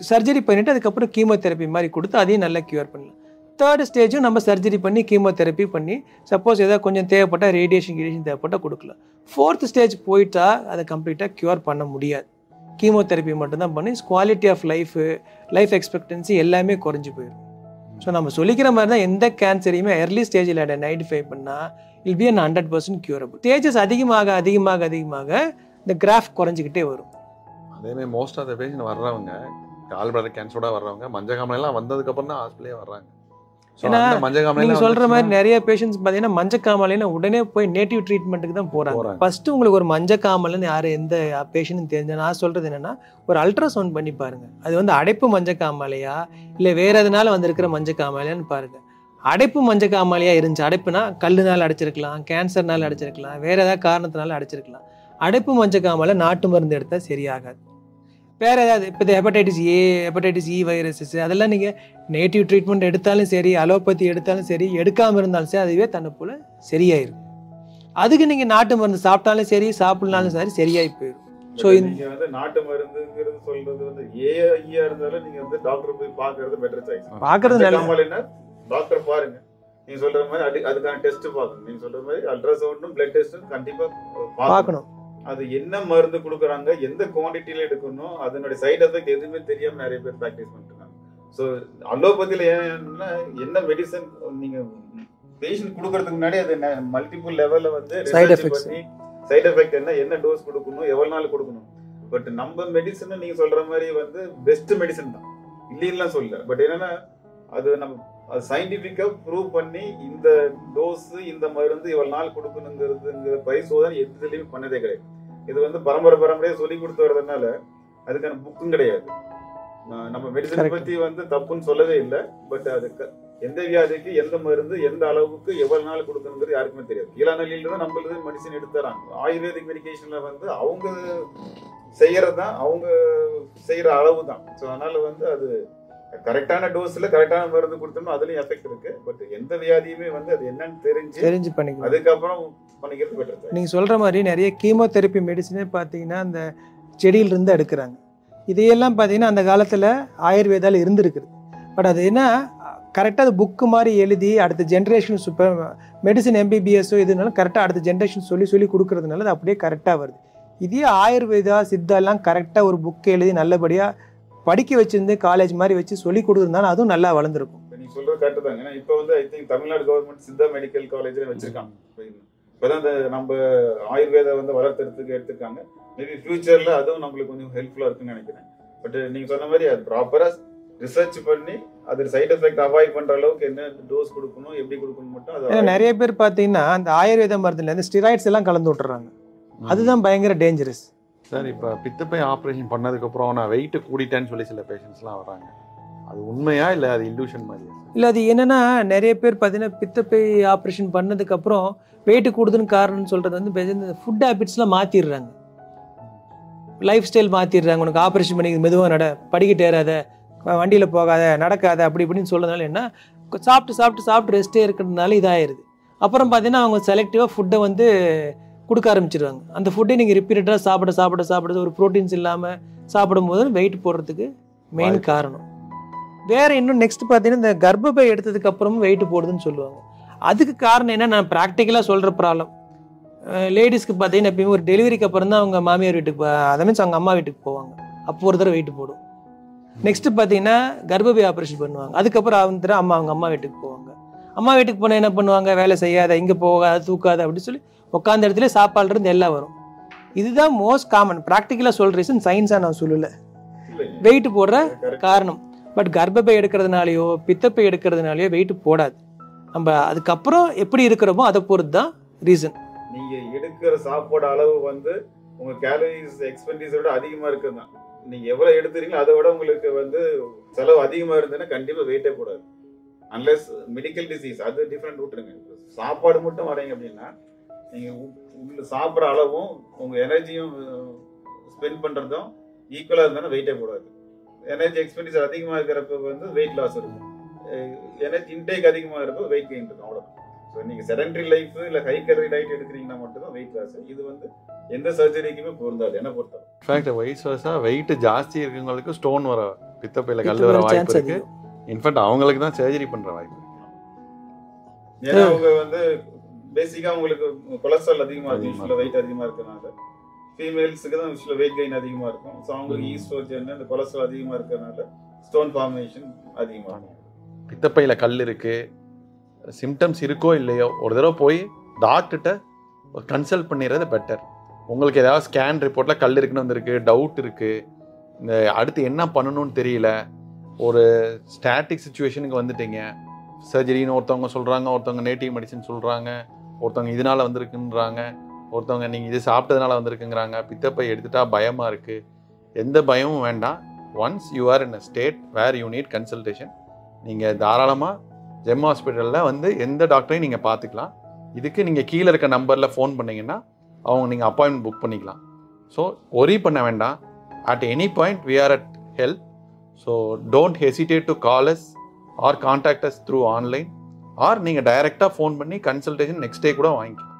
சர்ஜரி பண்ணிவிட்டு அதுக்கப்புறம் கீமோதெரப்பி மாதிரி கொடுத்து அதையும் நல்லா க்யூர் பண்ணலாம். தேர்ட் ஸ்டேஜும் நம்ம சர்ஜரி பண்ணி கீமோதெரப்பி பண்ணி சப்போஸ் ஏதாவது கொஞ்சம் தேவைப்பட்டால் ரேடியேஷன் தேவைப்பட்டால் கொடுக்கலாம். ஃபோர்த் ஸ்டேஜ் போயிட்டா அதை கம்ப்ளீட்டாக க்யூர் பண்ண முடியாது. கீமோதெரப்பி மட்டும்தான் பண்ணி குவாலிட்டி ஆஃப் லைஃப் எக்ஸ்பெக்டன்சி எல்லாமே குறைஞ்சி போயிடும். ஸோ நம்ம சொல்லிக்கிற மாதிரி தான் எந்த கேன்சரையுமே எர்லி ஸ்டேஜில் ஐடென்டிஃபை பண்ணால் இல் பி 100% க்யூரபிள். ஸ்டேஜஸ் அதிகமாக இந்த கிராஃப் குறைஞ்சிக்கிட்டே வரும். அதேமாதிரி மோஸ்ட் ஆஃப் த பேஷண்ட் வர்றவங்க கால் பிளாடர் கேன்சரோட வர்றவங்க மஞ்சக்காமலாம் வந்ததுக்கப்புறம் தான் ஹாஸ்பிட்டலே வர்றாங்க. ஏன்னா நீங்கள் சொல்கிற மாதிரி நிறைய பேஷண்ட்ஸ் பார்த்தீங்கன்னா மஞ்சக்காமலைன்னு உடனே போய் நேட்டிவ் ட்ரீட்மெண்ட்டுக்கு தான் போகிறாங்க. ஃபஸ்ட்டு உங்களுக்கு ஒரு மஞ்சக்காமலைன்னு யார் எந்த பேஷண்ட்னு தெரிஞ்ச நான் சொல்கிறது என்னென்னா ஒரு அல்ட்ராசவுண்ட் பண்ணி பாருங்கள். அது வந்து அடைப்பு மஞ்சக்காமலையா இல்லை வேறு எதனால வந்திருக்கிற மஞ்சக்காமலையான்னு பாருங்கள். அடைப்பு மஞ்சக்காமலையாக இருந்துச்சு, அடைப்புனா கல்லுனால அடைச்சிருக்கலாம், கேன்சர்னால அடைச்சிருக்கலாம், வேறு ஏதாவது காரணத்தினால அடைச்சிருக்கலாம். அடைப்பு மஞ்சக்காமலை நாட்டு மருந்து எடுத்தால் சரியாகாது. வேறு ஏதாவது இப்போ ஹெப்படைட்டிஸ் ஏ, ஹெப்படைட்டிஸ் இ வைரஸஸ் அதெல்லாம் நீங்கள் நேட்டிவ் ட்ரீட்மெண்ட் எடுத்தாலும் சரி, அலோபதி எடுத்தாலும் சரி, எடுக்காமல் இருந்தாலும் சரி, அதுவே தன்னை போல் சரியாயிடும். அதுக்கு நீங்கள் நாட்டு மருந்து சாப்பிட்டாலும் சரி, சாப்பிட்னாலும் சரி, சரியாகி போயிடும். ஸோ நீங்கள் வந்து நாட்டு மருந்துங்கிறது சொல்கிறது வந்து ஏஐயா இருந்தாலும் நீங்கள் வந்து டாக்டர் போய் பார்க்கறது பெட்டர் சாய்ஸ். பார்க்கறது நல்ல டாக்டர் பாருங்க. நீங்கள் சொல்கிற மாதிரி அதுக்கான டெஸ்ட்டு பார்க்கணும். நீங்கள் சொல்கிற மாதிரி அல்ட்ராசவுண்டும் பிளட் டெஸ்ட்டும் கண்டிப்பாக பார்க்கணும். அது என்ன மருந்து கொடுக்குறாங்க, எந்த குவான்டிட்டியில எடுக்கணும், அதனுடைய சைடு எஃபெக்ட் எதுவுமே தெரியாம நிறைய பேர் ப்ராக்டிஸ் பண்ணிருக்காங்க. ஸோ அலோபதியில என்ன மெடிசன் நீங்க பேஷண்ட் கொடுக்கறதுக்கு முன்னாடி அது மல்டிபிள் லெவல்ல வந்து சைடு எஃபெக்ட் என்ன டோஸ் கொடுக்கணும், எவ்வளவு நாள் கொடுக்கணும். பட் நம்ம மெடிசன் நீங்க சொல்ற மாதிரி வந்து பெஸ்ட் மெடிசன் தான், இல்லைன்னா சொல்லல. பட் என்னன்னா அது நம்ம சயின்டிபிக்கா ப்ரூவ் பண்ணி இந்த டோஸ் இந்த மருந்து இவ்வளவு நாள் கொடுக்கணுங்கிறதுங்கிற பரிசோதனை எதுலையுமே பண்ணதே கிடையாது. இது வந்து பரம்பரையா சொல்லி கொடுத்து வர்றதுனால அதுக்கான புக்கும் கிடையாது. நம்ம மெடிசன் பத்தி வந்து தப்புன்னு சொல்லவே இல்லை. பட் அதுக்கு எந்த வியாதிக்கு எந்த மருந்து எந்த அளவுக்கு எவ்வளவு நாள் கொடுக்கணுங்கிறது யாருக்குமே தெரியாது. கீழாநெல்லியில தான் நம்மளது மெடிசன் எடுத்துறாங்க. ஆயுர்வேதிக் மெடிக்கேஷன்ல வந்து அவங்க செய்யறதுதான், அவங்க செய்யற அளவு தான். ஸோ அதனால வந்து அது கரெக்டான டோஸ்ல கரெக்டான மருந்து கொடுத்தோம்னா அதுலயும் எஃபெக்ட் இருக்கு. பட் எந்த வியாதியுமே வந்து அது என்னன்னு தெரிஞ்சு பண்ணிக்கலாம். அதுக்கப்புறம் பண்ணிக்கிறது பெட்டர். நீங்க சொல்ற மாதிரி நிறைய கீமோதெரப்பி மெடிசனே பார்த்தீங்கன்னா அந்த செடியிலிருந்து எடுக்கிறாங்க. இதையெல்லாம் பார்த்தீங்கன்னா அந்த காலத்தில் ஆயுர்வேதாவில் இருந்துருக்குது. பட் அது என்ன கரெக்டாக அது புக்கு மாதிரி எழுதி அடுத்த ஜென்ரேஷன் சூப்பர் மெடிசன் எம்பிபிஎஸ்ஸோ இதுனாலும் கரெக்டாக அடுத்த ஜென்ரேஷன் சொல்லி கொடுக்கறதுனால அது அப்படியே கரெக்டாக வருது. இதே ஆயுர்வேதா சித்தாலாம் கரெக்டாக ஒரு புக்கு எழுதி நல்லபடியாக படிக்க வச்சிருந்து காலேஜ் மாதிரி வச்சு சொல்லி கொடுத்துருந்தாலும் அதுவும் நல்லா வளர்ந்துருக்கும். நீங்க சொல்றது கரெக்ட் தான். ஏன்னா இப்போ வந்து I think Tamil Nadu government Siddha medical காலேஜ்ல வச்சிருக்காங்க. இப்போதான் இந்த நம்ம ஆயுர்வேதா வந்து வளர்த்துறதுக்கு எடுத்துருக்காங்க. மேபி ஃபியூச்சர்ல அதுவும் நம்மளுக்கு கொஞ்சம் ஹெல்ப்ஃபுல்லா இருக்குன்னு நினைக்கிறேன். பட் நீங்க சொன்ன மாதிரி அது ப்ராப்பரா ரிசர்ச் பண்ணி அது சைடு எஃபெக்ட் அவாய்ட் பண்ற அளவுக்கு என்ன டோஸ் கொடுக்கணும், எப்படி கொடுக்கணும் மட்டும் அது. நிறைய பேர் பார்த்தீங்கன்னா அந்த ஆயுர்வேத மருந்துல இந்த ஸ்டெராய்ட்ஸ் எல்லாம் கலந்து விட்டுறாங்க. அதுதான் பயங்கர டேஞ்சரஸ். சார் இப்போ பித்தப்பை ஆப்ரேஷன் பண்ணதுக்கப்புறம் நான் வெயிட்டு கூடிட்டேன்னு சொல்லி சில பேஷண்ட்ஸ்லாம் வராங்க. அது உண்மையா இல்லை அது இல்யூஷன் மாதிரியா? இல்லை, அது என்னன்னா நிறைய பேர் பார்த்தீங்கன்னா பித்தப்பை ஆப்ரேஷன் பண்ணதுக்கப்புறம் வெயிட்டு கூடுதுன்னு காரணம்னு சொல்கிறது வந்து இந்த ஃபுட் ஹேபிட்ஸ்லாம் மாற்றிடுறாங்க, லைஃப் ஸ்டைல் மாற்றிடுறாங்க. உனக்கு ஆப்ரேஷன் பண்ணி மெதுவாக நட, படிக்கிட்டு ஏறாத, வண்டியில் போகாத, நடக்காத, அப்படி இப்படின்னு சொல்கிறதுனால என்ன சாப்பிட்டு ரெஸ்ட்டே இருக்கிறதுனால இதாகிடுது. அப்புறம் பார்த்தீங்கன்னா அவங்க செலக்டிவாக ஃபுட்டை வந்து கொடுக்க ஆரம்பிச்சிடுவாங்க. அந்த ஃபுட்டை நீங்கள் ரிப்பீட்டடாக சாப்பிட ஒரு ப்ரோட்டீன்ஸ் இல்லாமல் சாப்பிடும்போது வெயிட் போடுறதுக்கு மெயின் காரணம். வேறு இன்னும் நெக்ஸ்ட் பார்த்தீங்கன்னா இந்த கர்ப்பப்பை எடுத்ததுக்கு அப்புறமும் வெயிட் போடுதுன்னு சொல்லுவாங்க. அதுக்கு காரணம் என்ன, நான் ப்ராக்டிக்கலாக சொல்கிற ப்ராப்ளம். லேடிஸ்க்கு பார்த்தீங்கன்னா எப்பயுமே ஒரு டெலிவரிக்கு அப்புறம் தான் அவங்க மாமியார் வீட்டுக்கு அதை மீன்ஸ் அவங்க அம்மா வீட்டுக்கு போவாங்க. அப்போ ஒரு தடவை வெயிட் போடும். நெக்ஸ்ட்டு பார்த்தீங்கன்னா கர்ப்பப்பை ஆப்ரேஷன் பண்ணுவாங்க. அதுக்கப்புறம் அவங்க அம்மா வீட்டுக்கு போவாங்க. அம்மா வீட்டுக்கு போனால் என்ன பண்ணுவாங்க, வேலை செய்யாத, இங்கே போகாத, தூக்காத அப்படின்னு சொல்லி உட்காந்த இடத்துல சாப்பாடுல இருந்து எல்லாம் வரும். இதுதான் மோஸ்ட் காமன் ப்ராக்டிக்கலாக சொல்கிற ரீசன். சயின்ஸாக நான் சொல்லலை, வெயிட் போடுற காரணம். பட் கர்ப்பப்பை எடுக்கிறதுனாலையோ பித்தப்பை எடுக்கிறதுனாலையோ வெயிட் போடாது. நம்ம அதுக்கப்புறம் எப்படி இருக்கிறோமோ அதை பொறுத்து தான் ரீசன். நீங்க எடுக்கிற சாப்பாடு அளவு வந்து உங்க கேலரிஸ் எக்ஸ்பெண்டிச்சரோட அதிகமா இருக்குன்னா நீங்க எவ்வளவு எடுத்துறீங்களோ அதை விட உங்களுக்கு வந்து செலவு அதிகமா இருந்ததுன்னா கண்டிப்பா வெயிட்டே கூடாது. அன்லெஸ் மெடிக்கல் டிசீஸ் அது டிஃப்ரெண்ட் விட்டுருங்க. சாப்பாடு மட்டும் வரீங்க அப்படின்னா நீங்க உள்ள சாப்பிட்ற அளவும் உங்க எனர்ஜியும் ஸ்பெண்ட் பண்றதும் ஈக்குவலா இருந்தாலும் வெயிட்டே கூடாது. எனர்ஜி எக்ஸ்பெண்டிச்சர் அதிகமாக இருக்கிறப்ப வந்து வெயிட் லாஸ் இருக்கும், எனர்ஜி இன்டேக் அதிகமாக இருப்போ வெயிட் கெயின் இருக்கும், அவ்வளோதான். ஸோ நீங்கள் செடன்ட்ரி லைஃப் இல்லை ஹை கலரி டயட் எடுக்கிறீங்கன்னா மட்டும்தான் வெயிட் லாஸ். இது வந்து எந்த சர்ஜரிக்குமே பொருந்தாது என்ன பொறுத்தவரை. இன்ஃபேக்ட் வயசு வருஷம் வெயிட் ஜாஸ்தி இருக்கவங்களுக்கு ஸ்டோன் வர, பித்தப்பையில கல் வர வாய்ப்பு இருக்கு. இன்ஃபேக்ட் அவங்களுக்கு தான் சர்ஜரி பண்ற வாய்ப்பு. ஏன்னா அவங்க வந்து பேசிக்கா உங்களுக்கு கொலஸ்ட்ரால் அதிகமா இருக்கும், யூஸ்வலா வெயிட் அதிகமா இருக்கனால. ஃபீமேல்ஸுக்கு தான் யூஸ்வலா வெயிட் கெயின் அதிகமா இருக்கும். ஸோ அவங்களுக்கு ஈஸ்ட்ரோஜன் அந்த கொலஸ்ட்ரால் அதிகமா இருக்கிறதுனால ஸ்டோன் ஃபார்மேஷன் அதிகமா இருக்கும். பித்தப்பையில கல் இருக்கு, சிம்டம்ஸ் இருக்கோ இல்லையோ ஒரு தடவை போய் டாக்டர்கிட்ட கன்சல்ட் பண்ணிடுறது பெட்டர். உங்களுக்கு ஏதாவது ஸ்கேன் ரிப்போர்ட்டில் கல் இருக்குன்னு வந்திருக்கு, டவுட் இருக்குது, இந்த அடுத்து என்ன பண்ணணும்னு தெரியல, ஒரு ஸ்டாட்டிக் சுச்சுவேஷனுக்கு வந்துட்டீங்க, சர்ஜரின்னு ஒருத்தவங்க சொல்கிறாங்க, ஒருத்தவங்க நேட்டிவ் மெடிசன் சொல்கிறாங்க, ஒருத்தவங்க இதனால் வந்திருக்குன்றாங்க, ஒருத்தவங்க நீங்கள் இது சாப்பிட்டதுனால வந்திருக்குங்கிறாங்க, பித்தப்பை எடுத்துட்டா பயமாக இருக்குது. எந்த பயமும் வேண்டாம். Once you are in a state where you need consultation, நீங்கள் தாராளமாக ஜெம் ஹாஸ்பிட்டலில் வந்து எந்த டாக்டரையும் நீங்கள் பார்த்துக்கலாம். இதுக்கு நீங்கள் கீழே இருக்க நம்பரில் ஃபோன் பண்ணிங்கன்னா அவங்க நீங்கள் அப்பாயின்மெண்ட் புக் பண்ணிக்கலாம். ஸோ ஒரி பண்ண வேண்டாம். At any point we are at help. So don't hesitate to call us or contact us through online, or நீங்கள் டைரெக்டாக ஃபோன் பண்ணி கன்சல்டேஷன் நெக்ஸ்ட் டே கூட வாங்கிக்கலாம்.